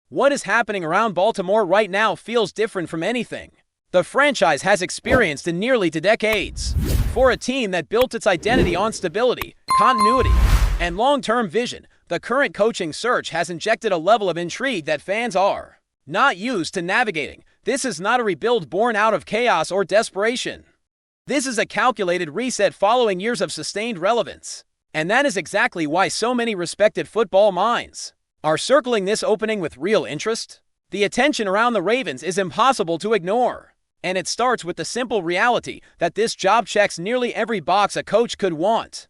What is happening around Baltimore right now feels different from anything the franchise has experienced in nearly 2 decades. For a team that built its identity on stability, continuity, and long-term vision, the current coaching search has injected a level of intrigue that fans are not used to navigating. This is not a rebuild born out of chaos or desperation. This is a calculated reset following years of sustained relevance. And that is exactly why so many respected football minds are circling this opening with real interest. The attention around the Ravens is impossible to ignore. And it starts with the simple reality that this job checks nearly every box a coach could want.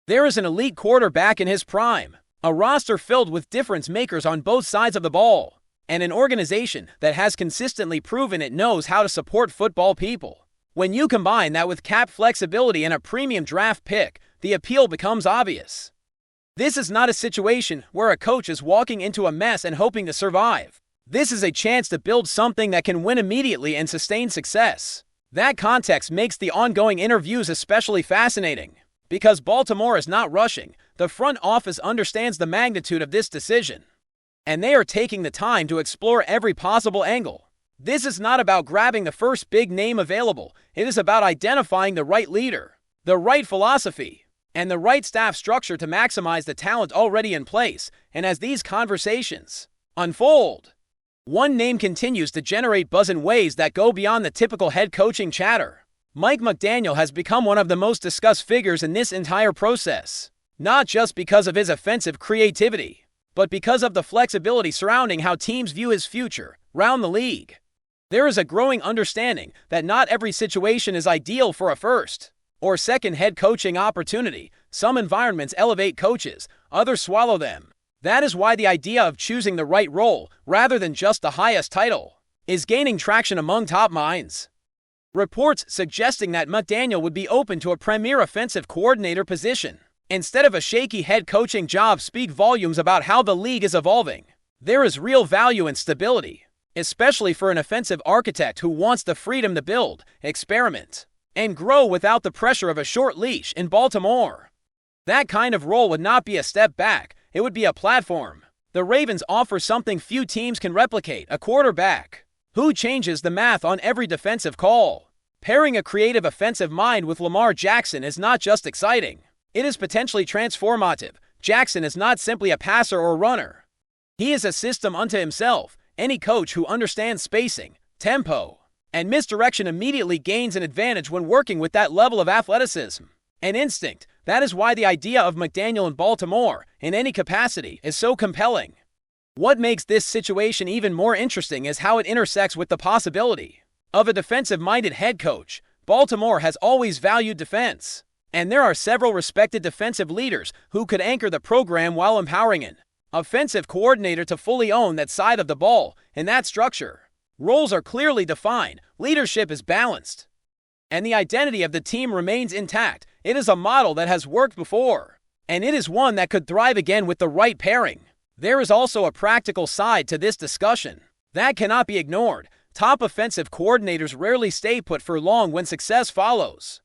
There is an elite quarterback in his prime, a roster filled with difference makers on both sides of the ball, and an organization that has consistently proven it knows how to support football people. When you combine that with cap flexibility and a premium draft pick, the appeal becomes obvious. This is not a situation where a coach is walking into a mess and hoping to survive. This is a chance to build something that can win immediately and sustain success. That context makes the ongoing interviews especially fascinating. Because Baltimore is not rushing, the front office understands the magnitude of this decision. And they are taking the time to explore every possible angle. This is not about grabbing the first big name available. It is about identifying the right leader, the right philosophy, and the right staff structure to maximize the talent already in place. And as these conversations unfold, one name continues to generate buzz in ways that go beyond the typical head coaching chatter. Mike McDaniel has become one of the most discussed figures in this entire process, not just because of his offensive creativity, but because of the flexibility surrounding how teams view his future around the league. There is a growing understanding that not every situation is ideal for a first or second head coaching opportunity. Some environments elevate coaches, others swallow them. That is why the idea of choosing the right role, rather than just the highest title, is gaining traction among top minds. Reports suggesting that McDaniel would be open to a premier offensive coordinator position instead of a shaky head coaching job speak volumes about how the league is evolving. There is real value in stability, especially for an offensive architect who wants the freedom to build, experiment, and grow without the pressure of a short leash in Baltimore. That kind of role would not be a step back. It would be a platform. The Ravens offer something few teams can replicate, a quarterback who changes the math on every defensive call. Pairing a creative offensive mind with Lamar Jackson is not just exciting. It is potentially transformative. Jackson is not simply a passer or runner. He is a system unto himself. Any coach who understands spacing, tempo, and misdirection immediately gains an advantage when working with that level of athleticism and instinct. That is why the idea of McDaniel in Baltimore, in any capacity, is so compelling. What makes this situation even more interesting is how it intersects with the possibility of a defensive-minded head coach. Baltimore has always valued defense, and there are several respected defensive leaders who could anchor the program while empowering an offensive coordinator to fully own that side of the ball. In that structure, roles are clearly defined, leadership is balanced, and the identity of the team remains intact. It is a model that has worked before, and it is one that could thrive again with the right pairing. There is also a practical side to this discussion that cannot be ignored. Top offensive coordinators rarely stay put for long when success follows.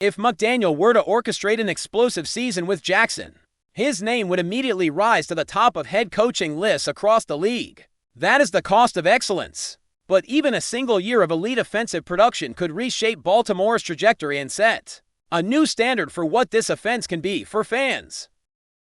If McDaniel were to orchestrate an explosive season with Jackson, his name would immediately rise to the top of head coaching lists across the league. That is the cost of excellence. But even a single year of elite offensive production could reshape Baltimore's trajectory and set a new standard for what this offense can be for fans.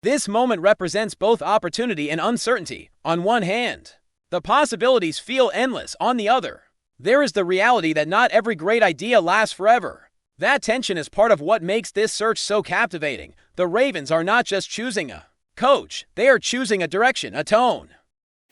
This moment represents both opportunity and uncertainty. On one hand, the possibilities feel endless. On the other, there is the reality that not every great idea lasts forever. That tension is part of what makes this search so captivating. The Ravens are not just choosing a coach, they are choosing a direction, a tone,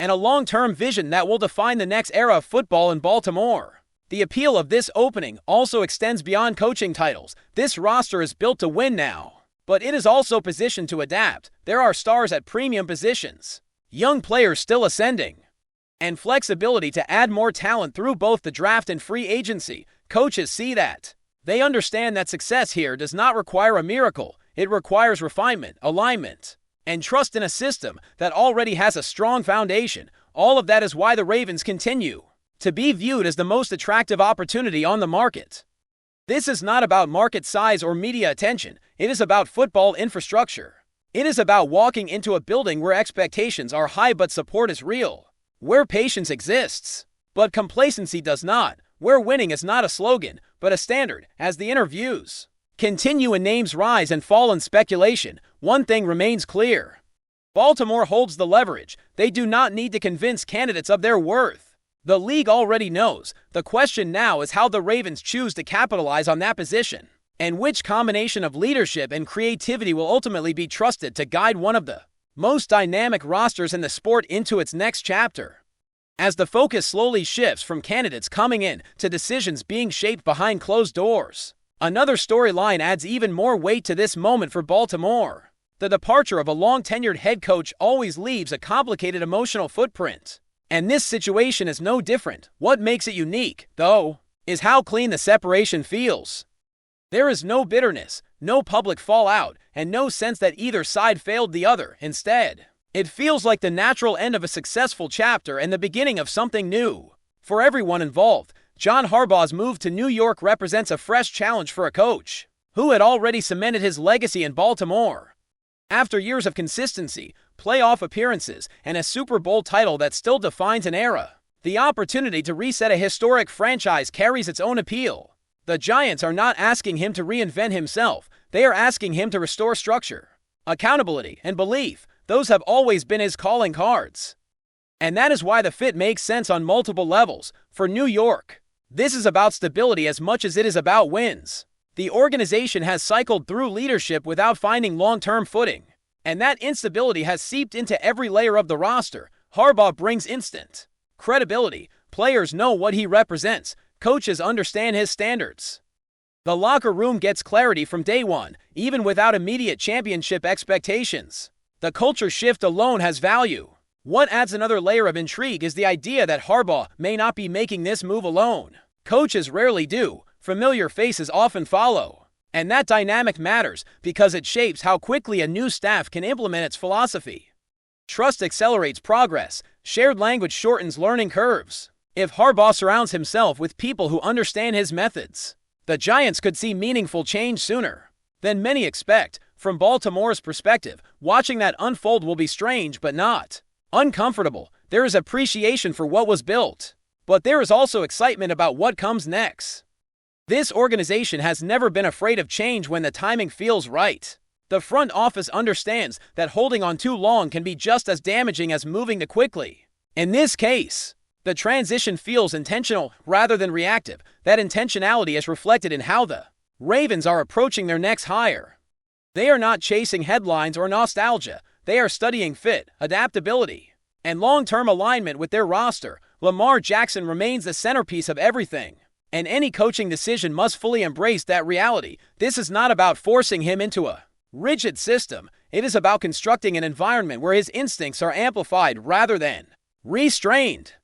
and a long-term vision that will define the next era of football in Baltimore. The appeal of this opening also extends beyond coaching titles. This roster is built to win now, but it is also positioned to adapt. There are stars at premium positions, young players still ascending, and flexibility to add more talent through both the draft and free agency. Coaches see that. They understand that success here does not require a miracle. It requires refinement, alignment, and trust in a system that already has a strong foundation. All of that is why the Ravens continue to be viewed as the most attractive opportunity on the market. This is not about market size or media attention. It is about football infrastructure. It is about walking into a building where expectations are high but support is real. where patience exists, but complacency does not, where winning is not a slogan, but a standard, as the interviews continue and names rise and fall in speculation, one thing remains clear. Baltimore holds the leverage. They do not need to convince candidates of their worth. The league already knows. The question now is how the Ravens choose to capitalize on that position, and which combination of leadership and creativity will ultimately be trusted to guide one of the most dynamic rosters in the sport into its next chapter. As the focus slowly shifts from candidates coming in to decisions being shaped behind closed doors, another storyline adds even more weight to this moment for Baltimore. The departure of a long-tenured head coach always leaves a complicated emotional footprint, and this situation is no different. What makes it unique, though, is how clean the separation feels. There is no bitterness, no public fallout, and no sense that either side failed the other. Instead, it feels like the natural end of a successful chapter and the beginning of something new. For everyone involved, John Harbaugh's move to New York represents a fresh challenge for a coach who had already cemented his legacy in Baltimore. After years of consistency, playoff appearances, and a Super Bowl title that still defines an era, the opportunity to reset a historic franchise carries its own appeal. The Giants are not asking him to reinvent himself. They are asking him to restore structure, accountability, and belief. Those have always been his calling cards. And that is why the fit makes sense on multiple levels. For New York, this is about stability as much as it is about wins. The organization has cycled through leadership without finding long-term footing, and that instability has seeped into every layer of the roster. Harbaugh brings instant credibility. Players know what he represents. Coaches understand his standards. The locker room gets clarity from day one, even without immediate championship expectations. The culture shift alone has value. What adds another layer of intrigue is the idea that Harbaugh may not be making this move alone. Coaches rarely do. Familiar faces often follow. And that dynamic matters because it shapes how quickly a new staff can implement its philosophy. Trust accelerates progress. Shared language shortens learning curves. If Harbaugh surrounds himself with people who understand his methods, the Giants could see meaningful change sooner than many expect. From Baltimore's perspective, watching that unfold will be strange but not uncomfortable. There is appreciation for what was built, but there is also excitement about what comes next. This organization has never been afraid of change when the timing feels right. The front office understands that holding on too long can be just as damaging as moving too quickly. In this case, the transition feels intentional rather than reactive. That intentionality is reflected in how the Ravens are approaching their next hire. They are not chasing headlines or nostalgia. They are studying fit, adaptability, and long-term alignment with their roster. Lamar Jackson remains the centerpiece of everything, and any coaching decision must fully embrace that reality. This is not about forcing him into a rigid system. It is about constructing an environment where his instincts are amplified rather than restrained.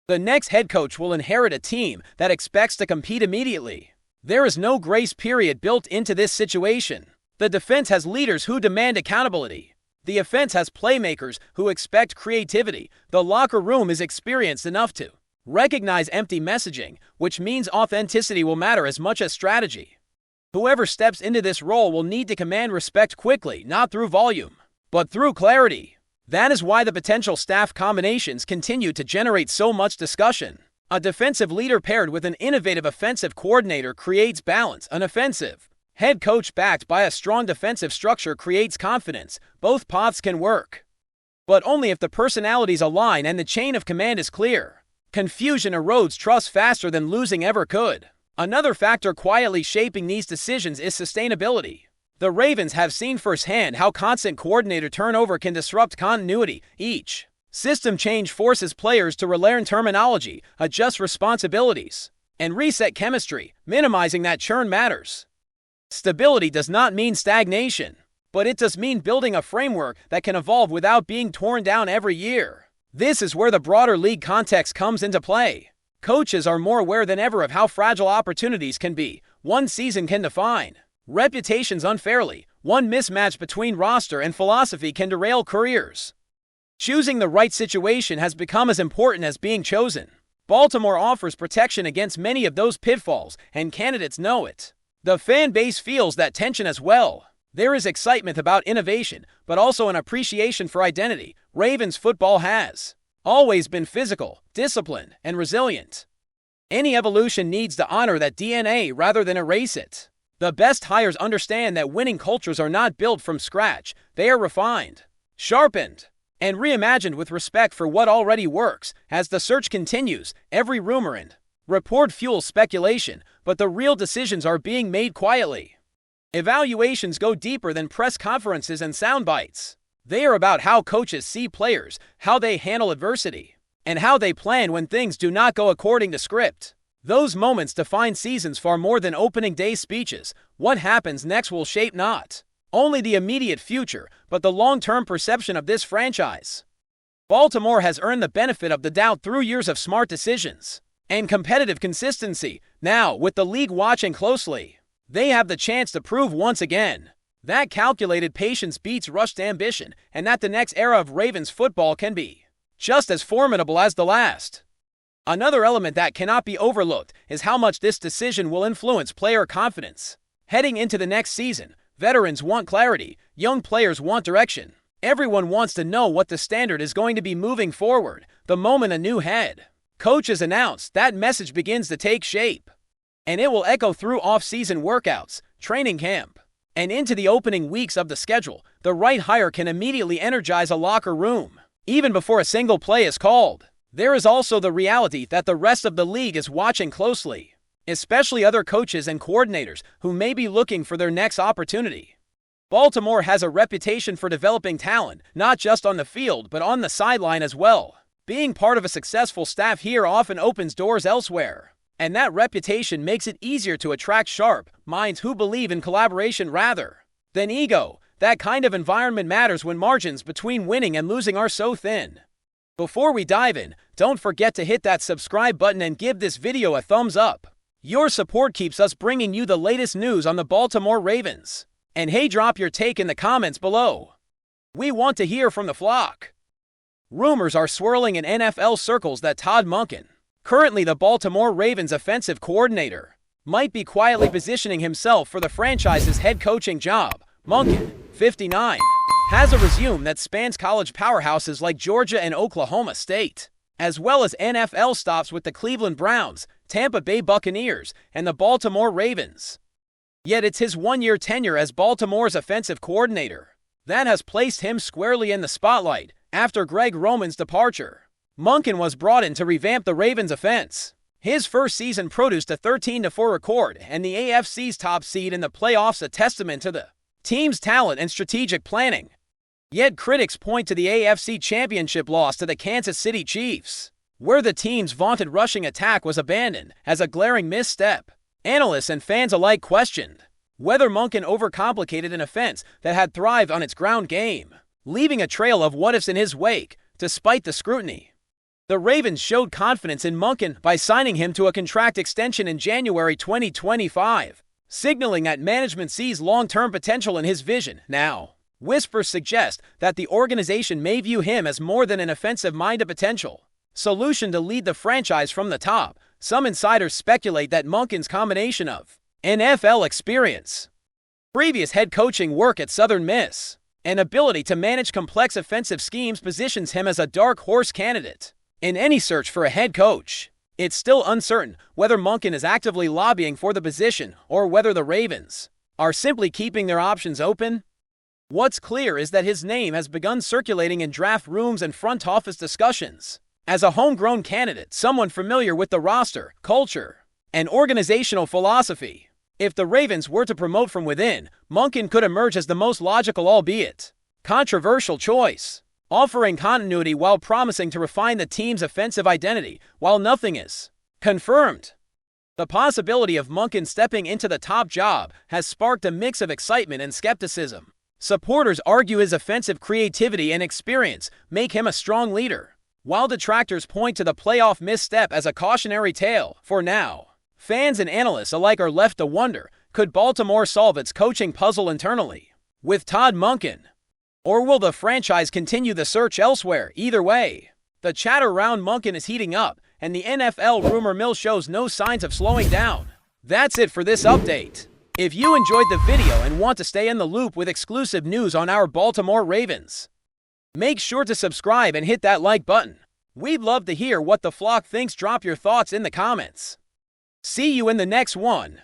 The next head coach will inherit a team that expects to compete immediately. There is no grace period built into this situation. The defense has leaders who demand accountability. The offense has playmakers who expect creativity. The locker room is experienced enough to recognize empty messaging, which means authenticity will matter as much as strategy. Whoever steps into this role will need to command respect quickly, not through volume, but through clarity. That is why the potential staff combinations continue to generate so much discussion. A defensive leader paired with an innovative offensive coordinator creates balance. An offensive head coach backed by a strong defensive structure creates confidence. Both paths can work, but only if the personalities align and the chain of command is clear. Confusion erodes trust faster than losing ever could. Another factor quietly shaping these decisions is sustainability. The Ravens have seen firsthand how constant coordinator turnover can disrupt continuity. Each system change forces players to relearn terminology, adjust responsibilities, and reset chemistry. Minimizing that churn matters. Stability does not mean stagnation, but it does mean building a framework that can evolve without being torn down every year. This is where the broader league context comes into play. Coaches are more aware than ever of how fragile opportunities can be. One season can define reputations unfairly. One mismatch between roster and philosophy can derail careers. Choosing the right situation has become as important as being chosen. Baltimore offers protection against many of those pitfalls, and candidates know it. The fan base feels that tension as well. There is excitement about innovation, but also an appreciation for identity. Ravens football has always been physical, disciplined, and resilient. Any evolution needs to honor that DNA rather than erase it. The best hires understand that winning cultures are not built from scratch, they are refined, sharpened, and reimagined with respect for what already works. As the search continues, every rumor and report fuels speculation, but the real decisions are being made quietly. Evaluations go deeper than press conferences and sound bites. They are about how coaches see players, how they handle adversity, and how they plan when things do not go according to script. Those moments define seasons far more than opening day speeches. What happens next will shape not only the immediate future, but the long-term perception of this franchise. Baltimore has earned the benefit of the doubt through years of smart decisions and competitive consistency. Now, with the league watching closely, they have the chance to prove once again that calculated patience beats rushed ambition, and that the next era of Ravens football can be just as formidable as the last. Another element that cannot be overlooked is how much this decision will influence player confidence. Heading into the next season, veterans want clarity, young players want direction. Everyone wants to know what the standard is going to be moving forward. The moment a new head coach is announced, that message begins to take shape. And it will echo through off-season workouts, training camp, and into the opening weeks of the schedule. The right hire can immediately energize a locker room, even before a single play is called. There is also the reality that the rest of the league is watching closely, especially other coaches and coordinators who may be looking for their next opportunity. Baltimore has a reputation for developing talent, not just on the field but on the sideline as well. Being part of a successful staff here often opens doors elsewhere, and that reputation makes it easier to attract sharp minds who believe in collaboration rather than ego. That kind of environment matters when margins between winning and losing are so thin. Before we dive in, don't forget to hit that subscribe button and give this video a thumbs up. Your support keeps us bringing you the latest news on the Baltimore Ravens. And hey, drop your take in the comments below. We want to hear from the flock. Rumors are swirling in NFL circles that Todd Monken, currently the Baltimore Ravens offensive coordinator, might be quietly positioning himself for the franchise's head coaching job. Monken, 59, has a resume that spans college powerhouses like Georgia and Oklahoma State, as well as NFL stops with the Cleveland Browns, Tampa Bay Buccaneers, and the Baltimore Ravens. Yet it's his one-year tenure as Baltimore's offensive coordinator that has placed him squarely in the spotlight. After Greg Roman's departure, Monken was brought in to revamp the Ravens' offense. His first season produced a 13-4 record and the AFC's top seed in the playoffs, a testament to the team's talent and strategic planning. Yet critics point to the AFC Championship loss to the Kansas City Chiefs, where the team's vaunted rushing attack was abandoned, as a glaring misstep. Analysts and fans alike questioned whether Monken overcomplicated an offense that had thrived on its ground game, leaving a trail of what-ifs in his wake. Despite the scrutiny, the Ravens showed confidence in Monken by signing him to a contract extension in January 2025, signaling that management sees long-term potential in his vision. Now, whispers suggest that the organization may view him as more than an offensive-minded potential solution to lead the franchise from the top. Some insiders speculate that Monken's combination of NFL experience, previous head coaching work at Southern Miss, and ability to manage complex offensive schemes positions him as a dark horse candidate in any search for a head coach. It's still uncertain whether Monken is actively lobbying for the position or whether the Ravens are simply keeping their options open. What's clear is that his name has begun circulating in draft rooms and front office discussions as a homegrown candidate, someone familiar with the roster, culture, and organizational philosophy. If the Ravens were to promote from within, Monken could emerge as the most logical, albeit controversial, choice, offering continuity while promising to refine the team's offensive identity. While nothing is confirmed, the possibility of Monken stepping into the top job has sparked a mix of excitement and skepticism. Supporters argue his offensive creativity and experience make him a strong leader, while detractors point to the playoff misstep as a cautionary tale. For now, fans and analysts alike are left to wonder, could Baltimore solve its coaching puzzle internally with Todd Monken, or will the franchise continue the search elsewhere? Either way, the chatter around Monken is heating up, and the NFL rumor mill shows no signs of slowing down. That's it for this update. If you enjoyed the video and want to stay in the loop with exclusive news on our Baltimore Ravens, make sure to subscribe and hit that like button. We'd love to hear what the flock thinks. Drop your thoughts in the comments. See you in the next one.